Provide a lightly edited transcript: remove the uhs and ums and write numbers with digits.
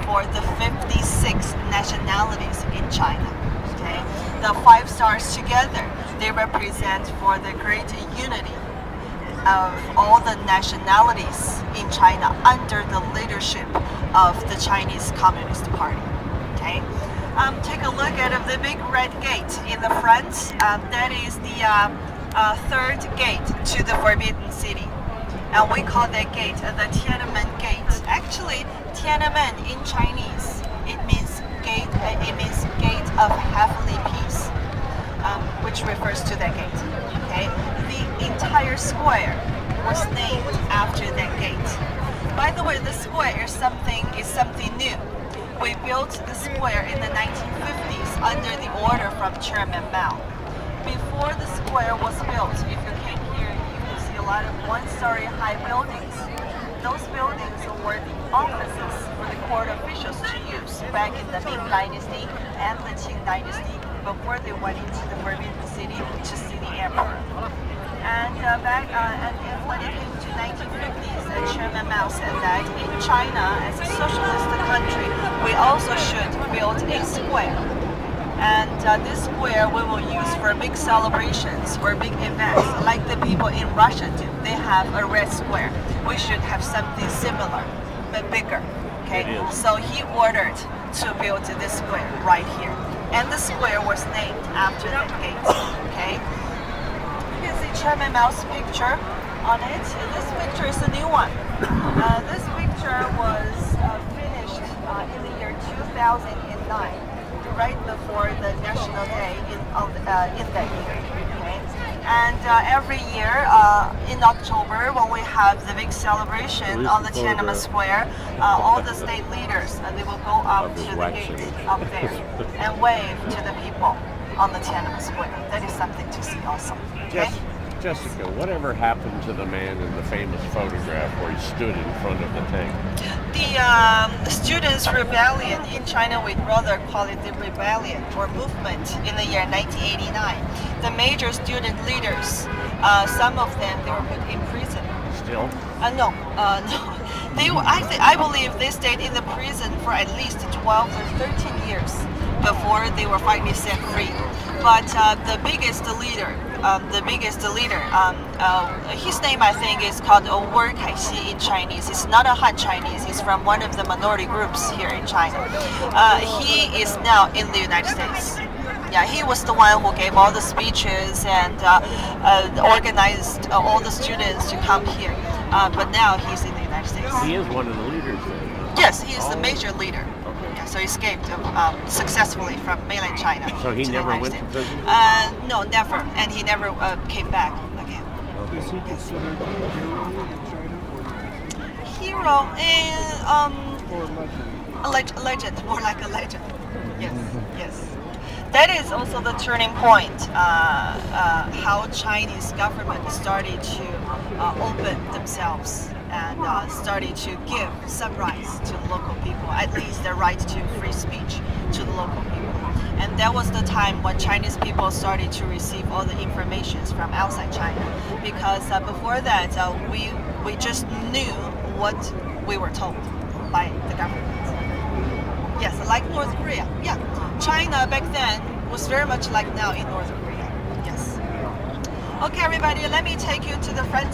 for the 56 nationalities in China. Okay, the 5 stars together, they represent for the great unity of all the nationalities in China under the leadership of the Chinese Communist Party. Okay, take a look at the big red gate in the front. That is the third gate to the Forbidden City. And we call that gate the Tiananmen Gate. Actually, Tiananmen in Chinese, it means gate of heavenly peace, which refers to that gate. Okay, the entire square was named after that gate. By the way, the square is something new. We built the square in the 1950s under the order from Chairman Mao. Before the square was built, if you came here, you will see a lot of one-story high buildings. Those buildings were the offices for the court officials to use back in the Ming Dynasty and the Qing Dynasty before they went into the Forbidden City to see the emperor. And when it came to 1950s, Chairman Mao said that in China, as a socialist country, we also should build a square. And this square we will use for big celebrations or big events, like the people in Russia do. They have a red square. We should have something similar, but bigger. Okay, so he ordered to build this square right here, and the square was named after that gate. Okay, you can see Chairman Mao's picture on it. This picture is a new one. This picture was finished in the year 2009. Right before the National Day in that year. Okay? And every year in October, when we have the big celebration on the Tiananmen Square, all the state leaders, they will go up to the gate up there and wave to the people on the Tiananmen Square. That is something to see also. Okay? Jessica, whatever happened to the man in the famous photograph where he stood in front of the tank? The students' rebellion in China, we'd rather call it the rebellion or movement in the year 1989. The major student leaders, some of them, they were put in prison. Still? No. They were, I believe they stayed in the prison for at least 12 or 13 years before they were finally set free. But the biggest leader, his name I think is called Wer Kaixi in Chinese. He's not a Han Chinese. He's from one of the minority groups here in China. He is now in the United States. Yeah, he was the one who gave all the speeches and organized all the students to come here. But now he's in the United States. He is one of the leaders then. Yes, he is the major leader. Yeah, so he escaped successfully from mainland China. So he never went to prison? No, never. And he never came back again. Is he considered a Hero or legend? a legend, more like a legend. Yes, yes. That is also the turning point, how Chinese government started to open themselves and started to give some rights to the local people, at least the right to free speech to the local people. And that was the time when Chinese people started to receive all the informations from outside China, because before that we just knew what we were told by the government. Yes, like North Korea. Yeah, China back then was very much like now in North Korea. Yes. Okay, everybody, let me take you to the front